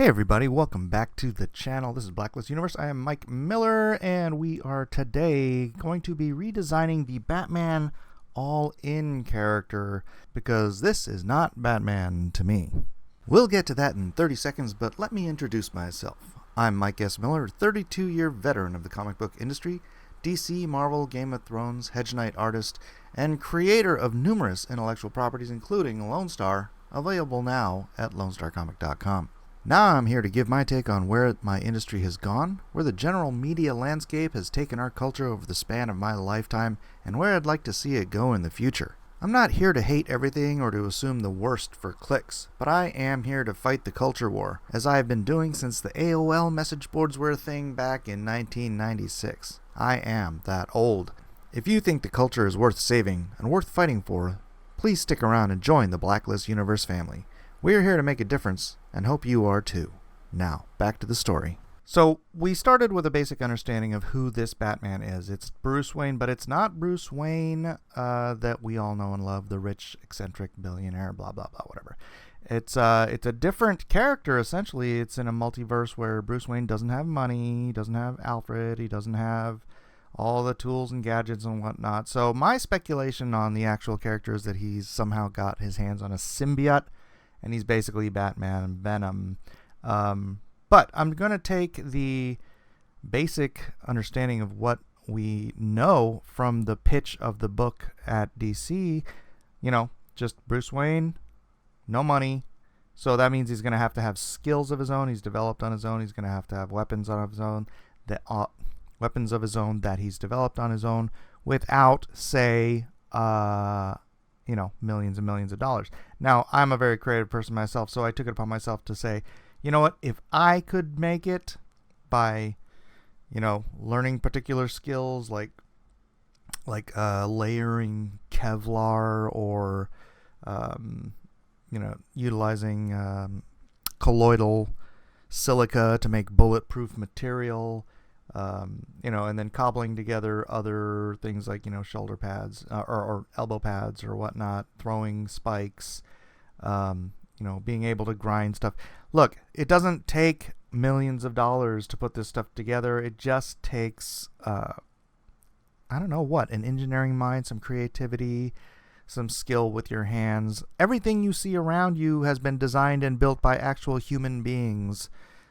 Hey everybody, welcome back to the channel. This is Blacklist Universe. I am Mike Miller, and we are today going to be redesigning the Batman All-In character, because this is not Batman to me. We'll get to that in 30 seconds, but let me introduce myself. I'm Mike S. Miller, 32-year veteran of the comic book industry, DC, Marvel, Game of Thrones, Hedge Knight artist, and creator of numerous intellectual properties, including Lone Star, available now at LoneStarComic.com. Now I'm here to give my take on where my industry has gone, where the general media landscape has taken our culture over the span of my lifetime, and where I'd like to see it go in the future. I'm not here to hate everything or to assume the worst for clicks, but I am here to fight the culture war, as I have been doing since the AOL message boards were a thing back in 1996. I am that old. If you think the culture is worth saving and worth fighting for, please stick around and join the Blacklist Universe family. We're here to make a difference, and hope you are too. Now, back to the story. So, we started with a basic understanding of who this Batman is. It's Bruce Wayne, but it's not Bruce Wayne that we all know and love, the rich, eccentric billionaire, blah, blah, blah, whatever. It's a different character, essentially. It's in a multiverse where Bruce Wayne doesn't have money, he doesn't have Alfred, he doesn't have all the tools and gadgets and whatnot. So, my speculation on the actual character is that he's somehow got his hands on a symbiote, and he's basically Batman and Venom. But I'm going to take the basic understanding of what we know from the pitch of the book at DC. You know, just Bruce Wayne, no money. So that means he's going to have skills of his own. He's developed on his own. He's going to have weapons of his own. Weapons of his own that he's developed on his own without, say, millions and millions of dollars. Now, I'm a very creative person myself, so I took it upon myself to say, you know what, if I could make it by, learning particular skills like layering Kevlar or, utilizing colloidal silica to make bulletproof material, and then cobbling together other things like, shoulder pads or elbow pads or whatnot, throwing spikes, being able to grind stuff. Look, it doesn't take millions of dollars to put this stuff together. It just takes, an engineering mind, some creativity, some skill with your hands. Everything you see around you has been designed and built by actual human beings.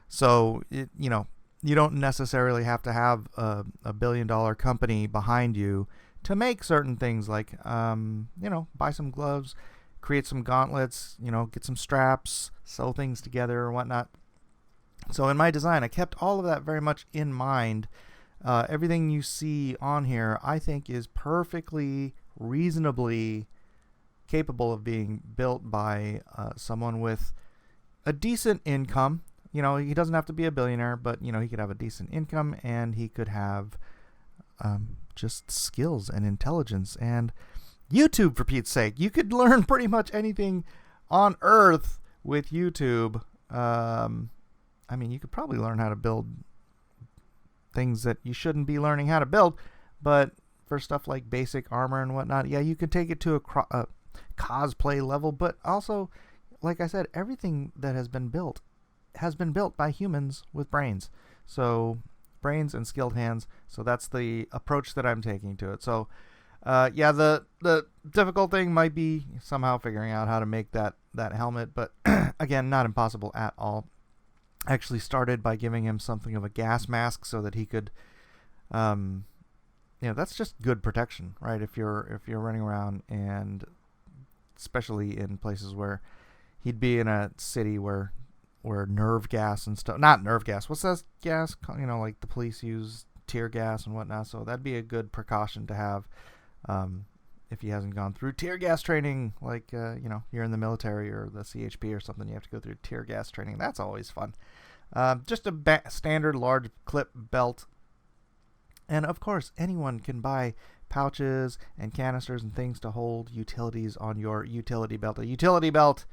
So, you don't necessarily have to have a billion-dollar company behind you to make certain things like, buy some gloves, create some gauntlets, get some straps, sew things together or whatnot. So in my design, I kept all of that very much in mind. Everything you see on here, I think, is perfectly, reasonably capable of being built by someone with a decent income. He doesn't have to be a billionaire, but, he could have a decent income, and he could have just skills and intelligence and YouTube, for Pete's sake. You could learn pretty much anything on Earth with YouTube. You could probably learn how to build things that you shouldn't be learning how to build, but for stuff like basic armor and whatnot, yeah, you could take it to a cosplay level, but also, like I said, everything that has been built by humans with brains. So brains and skilled hands. So that's the approach that I'm taking to it. So the difficult thing might be somehow figuring out how to make that helmet, but again, not impossible at all. I actually started by giving him something of a gas mask so that he could that's just good protection, right? If you're running around, and especially in places where he'd be in a city where nerve gas and stuff, not nerve gas, what's that gas, like the police use, tear gas and whatnot. So that'd be a good precaution to have if he hasn't gone through tear gas training, like you're in the military or the CHP or something, you have to go through tear gas training. That's always fun. Just a standard large clip belt, and of course anyone can buy pouches and canisters and things to hold utilities on your utility belt. A utility belt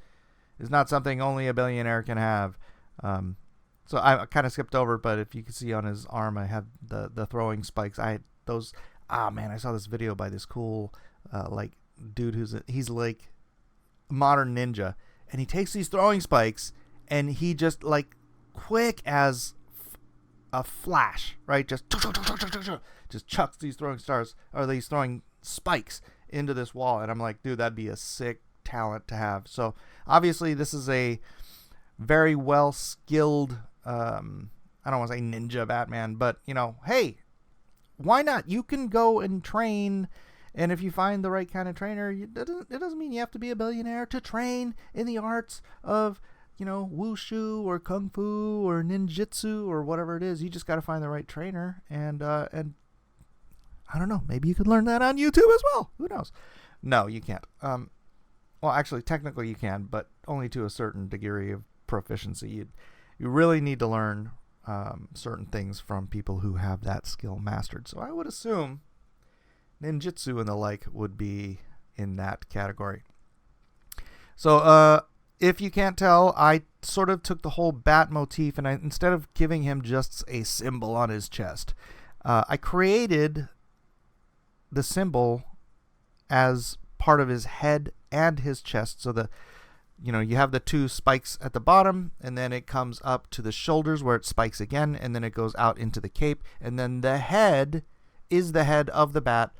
is not something only a billionaire can have. So I kind of skipped over, but if you can see on his arm, I have the throwing spikes. I had those. I saw this video by this cool dude he's like modern ninja, and he takes these throwing spikes and he just quick as a flash, right? Just chucks these throwing stars, or these throwing spikes into this wall. And I'm like, dude, that'd be a sick talent to have. So obviously this is a very well skilled, I don't want to say ninja Batman, but hey, why not? You can go and train, and if you find the right kind of trainer, it doesn't mean you have to be a billionaire to train in the arts of, wushu or kung fu or ninjutsu or whatever it is. You just got to find the right trainer, and I don't know, maybe you could learn that on YouTube as well. Who knows? No, you can't. Well, actually, technically you can, but only to a certain degree of proficiency. You really need to learn certain things from people who have that skill mastered. So I would assume ninjutsu and the like would be in that category. So if you can't tell, I sort of took the whole bat motif, and instead of giving him just a symbol on his chest, I created the symbol as part of his head and his chest. So you have the two spikes at the bottom, and then it comes up to the shoulders where it spikes again, and then it goes out into the cape, and then the head is the head of the bat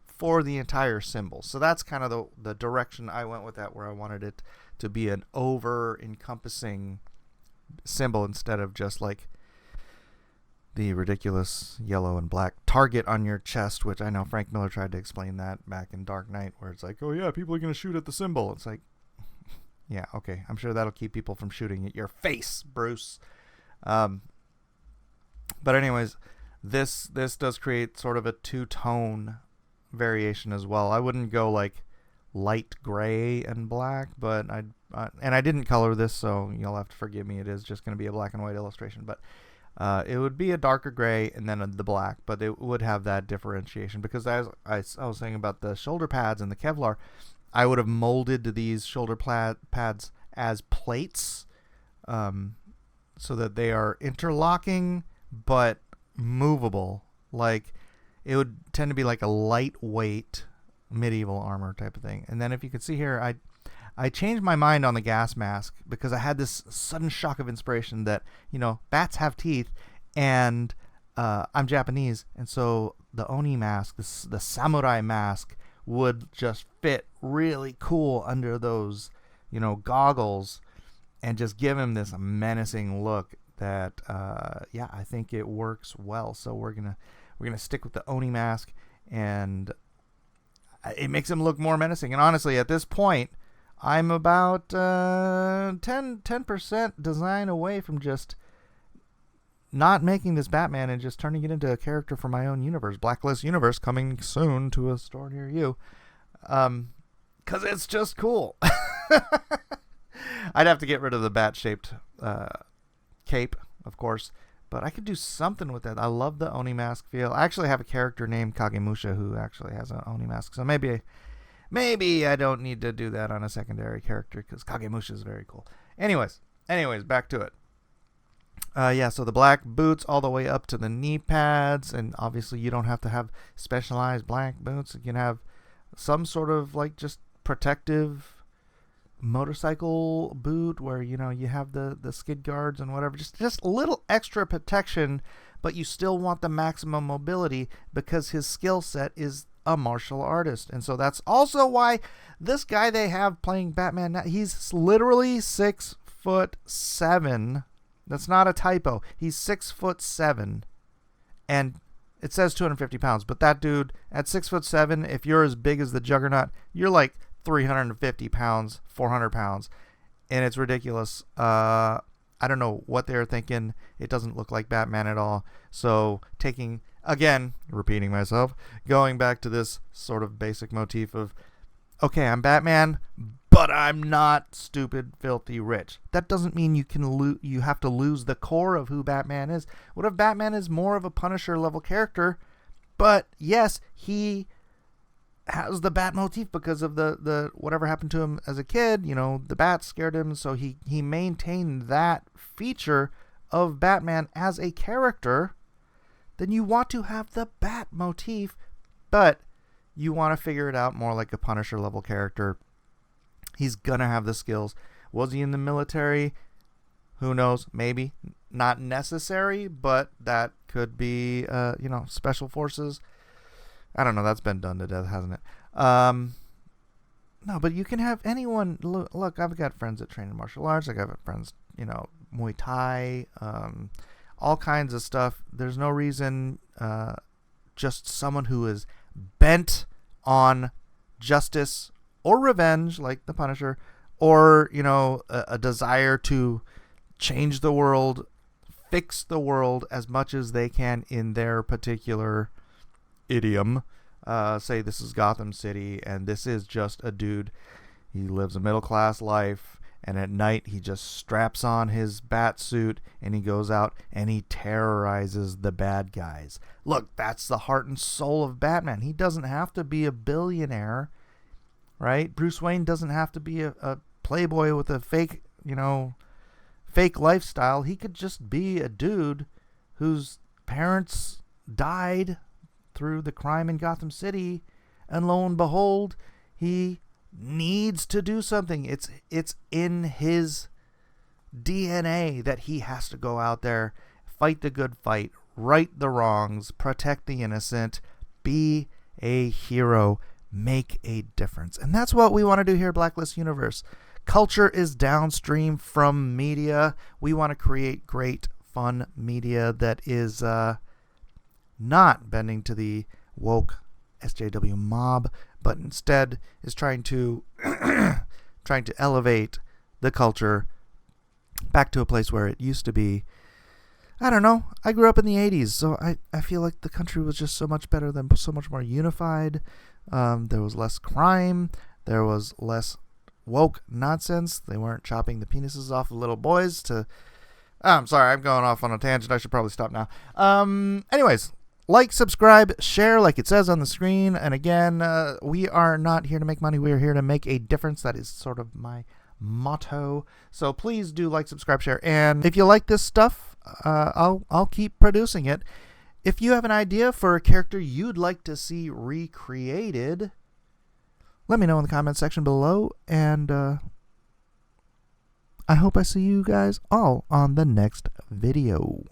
for the entire symbol. So that's kind of the direction I went with that, where I wanted it to be an over-encompassing symbol instead of just like the ridiculous yellow and black target on your chest, which I know Frank Miller tried to explain that back in Dark Knight, where it's like, oh yeah, people are going to shoot at the symbol. It's like, yeah, okay, I'm sure that'll keep people from shooting at your face, Bruce. But anyways, this does create sort of a two-tone variation as well. I wouldn't go like light gray and black, but I didn't color this, so you'll have to forgive me. It is just going to be a black and white illustration, but it would be a darker gray and then the black, but it would have that differentiation, because as I was saying about the shoulder pads and the Kevlar, I would have molded these shoulder pads as plates, so that they are interlocking but movable. Like, it would tend to be like a lightweight medieval armor type of thing. And then if you could see here, I changed my mind on the gas mask because I had this sudden shock of inspiration that, bats have teeth, and I'm Japanese, and so the Oni mask, the samurai mask, would just fit really cool under those, goggles, and just give him this menacing look that, I think it works well. So we're gonna stick with the Oni mask, and it makes him look more menacing. And honestly, at this point, I'm about 10% design away from just not making this Batman and just turning it into a character for my own universe. Blacklist universe coming soon to a store near you. 'Cause it's just cool. I'd have to get rid of the bat-shaped cape, of course, but I could do something with that. I love the Oni mask feel. I actually have a character named Kagemusha who actually has an Oni mask, so maybe I don't need to do that on a secondary character, because Kagemusha is very cool. Anyways, back to it. So the black boots all the way up to the knee pads, and obviously you don't have to have specialized black boots. You can have some sort of like just protective motorcycle boot where you have the skid guards and whatever, just a little extra protection, but you still want the maximum mobility because his skill set is a martial artist. And so that's also why this guy they have playing Batman now, he's literally 6'7". That's not a typo. He's 6'7", and it says 250 pounds. But that dude at 6'7", if you're as big as the Juggernaut, you're like 350 pounds, 400 pounds, and it's ridiculous. I don't know what they're thinking. It doesn't look like Batman at all. So repeating myself, going back to this sort of basic motif of, okay, I'm Batman, but I'm not stupid, filthy rich. That doesn't mean you have to lose the core of who Batman is. What if Batman is more of a Punisher level character, but yes, he has the bat motif because of the whatever happened to him as a kid. The bat scared him, so he maintained that feature of Batman as a character. Then you want to have the bat motif, but you want to figure it out more like a Punisher level character. He's gonna have the skills. Was he in the military? Who knows? Maybe. not necessary, but that could be, special forces. I don't know. That's been done to death, hasn't it? No, but you can have anyone. Look, I've got friends that train in martial arts. I got friends, Muay Thai, all kinds of stuff. There's no reason, just someone who is bent on justice or revenge, like the Punisher, or, a desire to change the world, fix the world as much as they can in their particular idiom. Say this is Gotham City, and this is just a dude. He lives a middle-class life, and at night he just straps on his bat suit, and he goes out, and he terrorizes the bad guys. Look, that's the heart and soul of Batman. He doesn't have to be a billionaire, right? Bruce Wayne doesn't have to be a playboy with a fake lifestyle. He could just be a dude whose parents died through the crime in Gotham City, and lo and behold, he needs to do something. It's in his DNA that he has to go out there, fight the good fight, right the wrongs, protect the innocent, be a hero, make a difference. And that's what we want to do here at Blacklist Universe. Culture is downstream from media. We want to create great, fun media that is not bending to the woke SJW mob, but instead is trying to elevate the culture back to a place where it used to be. I don't know. I grew up in the 80s, so I feel like the country was just so much better, than so much more unified. There was less crime. There was less woke nonsense. They weren't chopping the penises off of little boys to... I'm sorry, I'm going off on a tangent. I should probably stop now. Anyways, like, subscribe, share like it says on the screen. And again, we are not here to make money. We are here to make a difference. That is sort of my motto. So please do like, subscribe, share. And if you like this stuff, I'll keep producing it. If you have an idea for a character you'd like to see recreated, let me know in the comment section below. And I hope I see you guys all on the next video.